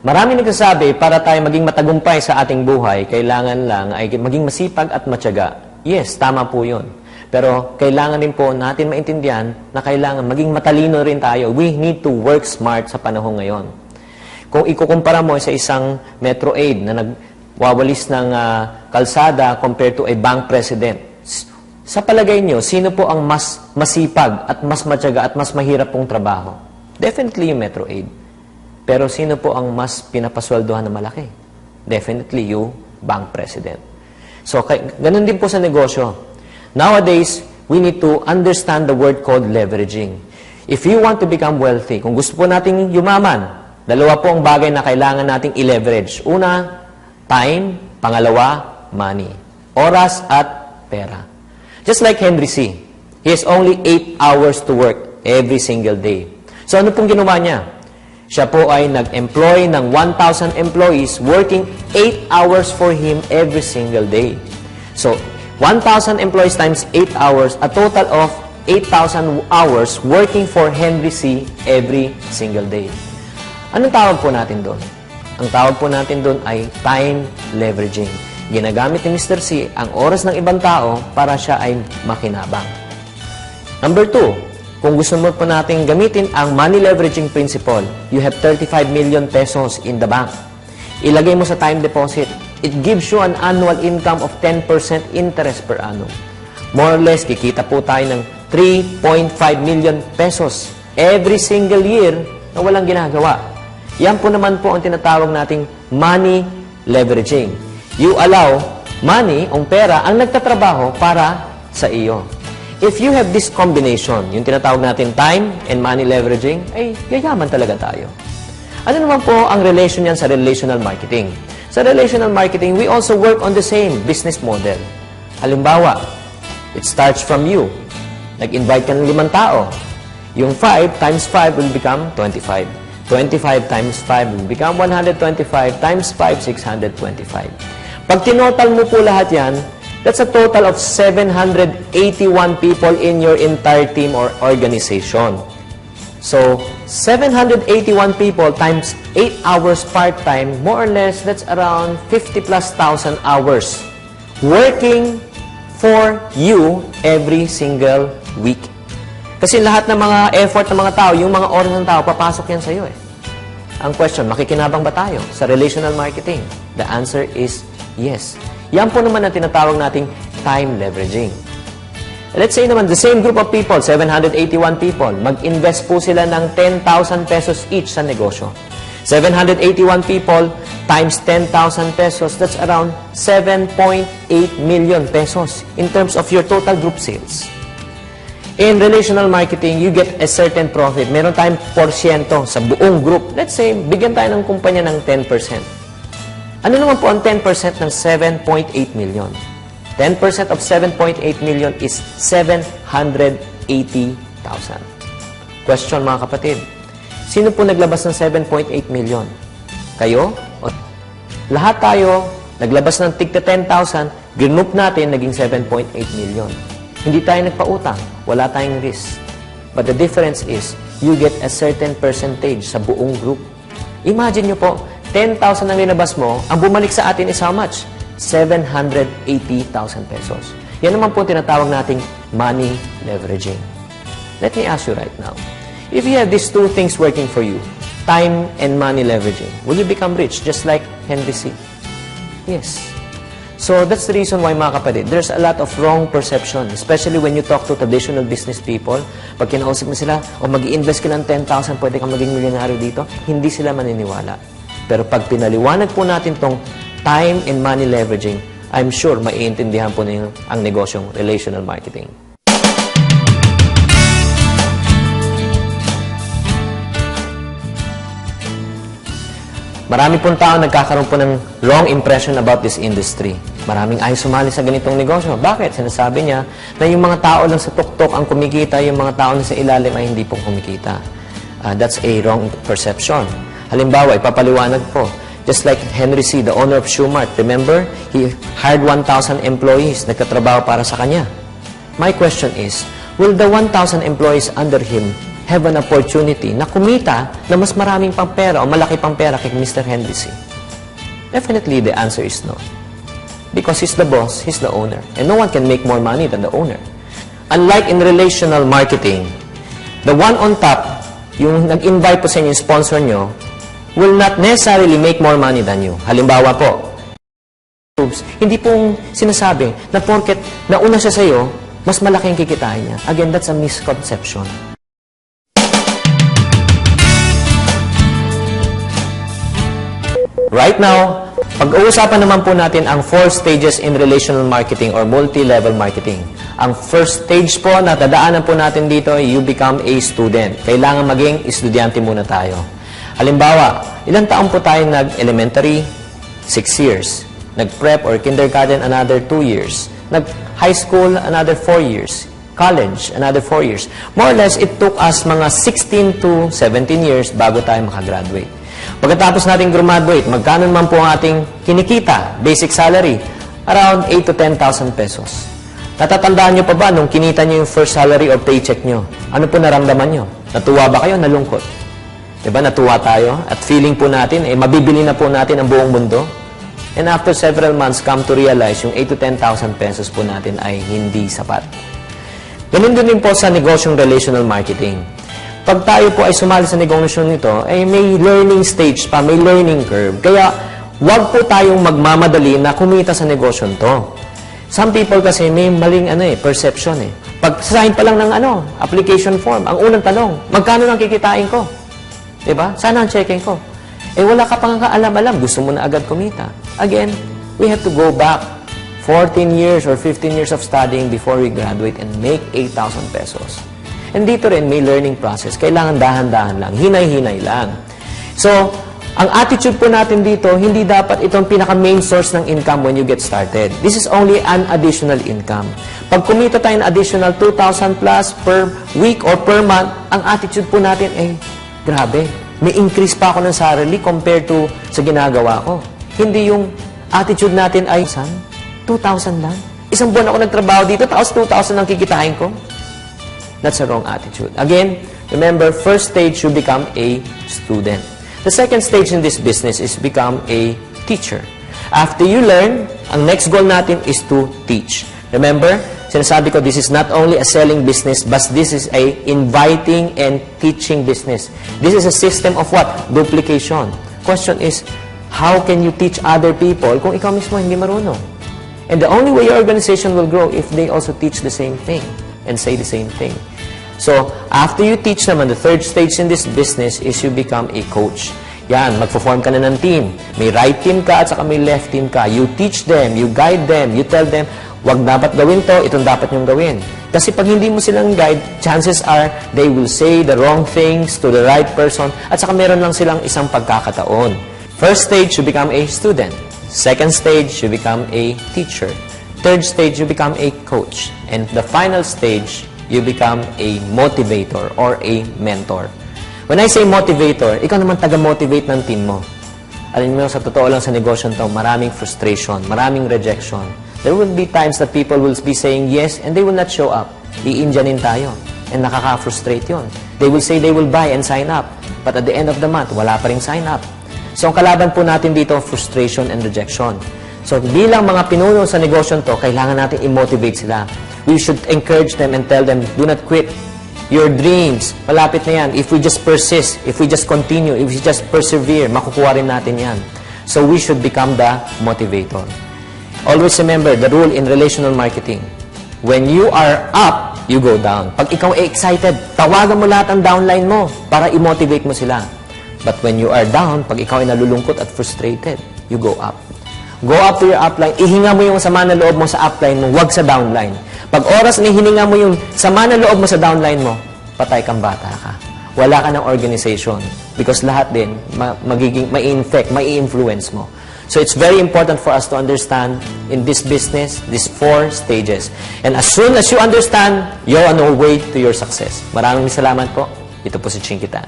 Marami nagsasabi, para tayo maging matagumpay sa ating buhay, kailangan lang ay maging masipag at matyaga. Yes, tama po yun. Pero kailangan din po natin maintindihan na kailangan maging matalino rin tayo. We need to work smart sa panahon ngayon. Kung ikukumpara mo sa isang Metro Aid na nagwawalis ng kalsada compared to a bank president, sa palagay nyo, sino po ang mas masipag at mas matyaga at mas mahirap pong trabaho? Definitely yung Metro Aid. Pero sino po ang mas pinapasweldohan na malaki? Definitely you, bank president. So, ganun din po sa negosyo. Nowadays, we need to understand the word called leveraging. If you want to become wealthy, kung gusto po nating yumaman, dalawa po ang bagay na kailangan nating i-leverage. Una, time. Pangalawa, money. Oras at pera. Just like Henry C. He has only 8 hours to work every single day. So, ano pong ginawa niya? Siya po ay nag-employ ng 1,000 employees working 8 hours for him every single day. So, 1,000 employees times 8 hours, a total of 8,000 hours working for Henry C. every single day. Anong tawag po natin doon? Ang tawag po natin doon ay time leveraging. Ginagamit ni Mr. C ang oras ng ibang tao para siya ay makinabang. Number 2, kung gusto mo po natin gamitin ang money leveraging principle, you have 35 million pesos in the bank. Ilagay mo sa time deposit. It gives you an annual income of 10% interest per annum. More or less, kikita po tayo ng 3.5 million pesos every single year na walang ginagawa. Yan po naman po ang tinatawag nating money leveraging. You allow money, o pera, ang nagtatrabaho para sa iyo. If you have this combination, yung tinatawag natin time and money leveraging, ay yayaman talaga tayo. Ano naman po ang relation yan sa relational marketing? Sa relational marketing, we also work on the same business model. Halimbawa, it starts from you. Nag-invite ka ng 5 tao. Yung 5 times 5 will become 25. 25 times 5 will become 125 times 5, 625. Pag tinotal mo po lahat yan, that's a total of 781 people in your entire team or organization. So, 781 people times 8 hours part-time, more or less, that's around 50 plus thousand hours working for you every single week. Kasi lahat ng mga effort ng mga tao, yung mga oras ng tao, papasok yan sa'yo eh. Ang question, makikinabang ba tayo sa relational marketing? The answer is yes. Yan po naman ang tinatawag nating time leveraging. Let's say naman, the same group of people, 781 people, mag-invest po sila ng 10,000 pesos each sa negosyo. 781 people times 10,000 pesos, that's around 7.8 million pesos in terms of your total group sales. In relational marketing, you get a certain profit. Meron tayong porsyento sa buong group. Let's say, bigyan tayo ng kumpanya ng 10%. Ano naman po ang 10% ng 7.8 million? 10% of 7.8 million is 780,000. Question mga kapatid, sino po naglabas ng 7.8 million? Kayo? O lahat tayo naglabas ng tigta 10,000, group natin naging 7.8 million. Hindi tayo nagpautang, wala tayong risk. But the difference is, you get a certain percentage sa buong group. Imagine nyo po, 10,000 ang linabas mo, ang bumalik sa atin is how much? 780,000 pesos. Yan naman po tinatawag nating money leveraging. Let me ask you right now, if you have these two things working for you, time and money leveraging, will you become rich just like Henry C? Yes. So that's the reason why mga kapatid, there's a lot of wrong perception, especially when you talk to traditional business people. Pag kinausap mo sila, o mag-i-invest ka ng 10,000, pwede kang maging milyonaryo dito, hindi sila maniniwala. Pero pag pinaliwanag po natin tong time and money leveraging, I'm sure maiintindihan po ninyo ang negosyong relational marketing. Marami pong tao nagkakaroon po ng wrong impression about this industry. Maraming ayaw sumali sa ganitong negosyo. Bakit? Sinasabi niya na yung mga tao lang sa tuktok ang kumikita, yung mga tao na sa ilalim ay hindi pong kumikita. That's a wrong perception. Halimbawa, ipapaliwanag po. Just like Henry C., the owner of Shoemart, remember, he hired 1,000 employees, nagkatrabaho para sa kanya. My question is, will the 1,000 employees under him have an opportunity na kumita na mas maraming pang pera o malaki pang pera kay Mr. Henry C? Definitely, the answer is no. Because he's the boss, he's the owner. And no one can make more money than the owner. Unlike in relational marketing, the one on top, yung nag-invite po sa inyo, yung sponsor nyo, will not necessarily make more money than you. Halimbawa po, hindi pong sinasabi na porket nauna siya sa'yo, mas malaki ang kikitain niya. Again, that's a misconception. Right now, pag-uusapan naman po natin ang 4 stages in relational marketing or multi-level marketing. Ang first stage po na tadaanan po natin dito, you become a student. Kailangan maging estudyante muna tayo. Halimbawa, ilang taon po tayo nag-elementary? 6 years. Nag-prep or kindergarten, another 2 years. Nag-high school, another 4 years. College, another 4 years. More or less, it took us mga 16 to 17 years bago tayo makagraduate. Pagkatapos natin graduate, magkano naman po ang ating kinikita, basic salary? Around 8 to 10,000 pesos. Natatandaan nyo pa ba nung kinita nyo yung first salary or paycheck nyo? Ano po naramdaman nyo? Natuwa ba kayo? Nalungkot? Diba? Natuwa tayo at feeling po natin, mabibili na po natin ang buong mundo. And after several months, come to realize yung 8 to 10,000 pesos po natin ay hindi sapat. Ganun din po sa negosyong relational marketing. Pag tayo po ay sumali sa negosyo nito, ay may learning stage pa, may learning curve. Kaya, wag po tayong magmamadali na kumita sa negosyo to. Some people kasi may maling perception eh. Pag sign pa lang ng application form, ang unang tanong, magkano lang kikitain ko? Diba? Sana ang checking ko. Wala ka pang kaalam-alam, gusto mo na agad kumita. Again, we have to go back 14 years or 15 years of studying before we graduate and make 8,000 pesos. And dito rin, may learning process. Kailangan dahan-dahan lang, hinay-hinay lang. So, ang attitude po natin dito, hindi dapat itong pinaka-main source ng income when you get started. This is only an additional income. Pag kumita tayo ng additional 2,000 plus per week or per month, ang attitude po natin ay, grabe, may increase pa ako ng salary compared to sa ginagawa ko. Hindi yung attitude natin ay, 2,000 lang? Isang buwan ako nagtrabaho dito, tapos 2,000 ang kikitain ko? That's a wrong attitude. Again, remember, first stage, you become a student. The second stage in this business is become a teacher. After you learn, ang next goal natin is to teach. Remember, sinasabi ko, this is not only a selling business, but this is a inviting and teaching business. This is a system of what? Duplication. Question is, how can you teach other people kung ikaw mismo hindi marunong? And the only way your organization will grow if they also teach the same thing and say the same thing. So, after you teach naman, the third stage in this business is you become a coach. Yan, magpo-form ka na ng team. May right team ka at saka may left team ka. You teach them, you guide them, you tell them, wag dapat gawin to, itong dapat nyong gawin. Kasi pag hindi mo silang guide, chances are they will say the wrong things to the right person at saka meron lang silang isang pagkakataon. First stage, you become a student. Second stage, you become a teacher. Third stage, you become a coach. And the final stage, you become a motivator or a mentor. When I say motivator, ikaw naman taga-motivate ng team mo. Alam mo, sa totoo lang sa negosyo to, maraming frustration, maraming rejection. There will be times that people will be saying yes and they will not show up. I-Indianin tayo. And nakaka-frustrate yun. They will say they will buy and sign up. But at the end of the month, wala pa ring sign up. So, ang kalaban po natin dito, frustration and rejection. So, bilang mga pinuno sa negosyo to, kailangan natin i-motivate sila. We should encourage them and tell them, do not quit. Your dreams, malapit na yan. If we just persist, if we just continue, if we just persevere, makukuha rin natin yan. So, we should become the motivator. Always remember the rule in relational marketing. When you are up, you go down. Pag ikaw ay excited, tawagan mo lahat ang downline mo para i-motivate mo sila. But when you are down, pag ikaw ay nalulungkot at frustrated, you go up. Go up to your upline. Ihinga mo yung sama na loob mo sa upline mo, wag sa downline. Pag oras na hininga mo yung sama na loob mo sa downline mo, patay kang bata ka. Wala ka ng organization. Because lahat din, ma-infect, ma-influence mo. So it's very important for us to understand in this business, these 4 stages. And as soon as you understand, you're on your way to your success. Maraming salamat po. Ito po si Chinky Tan.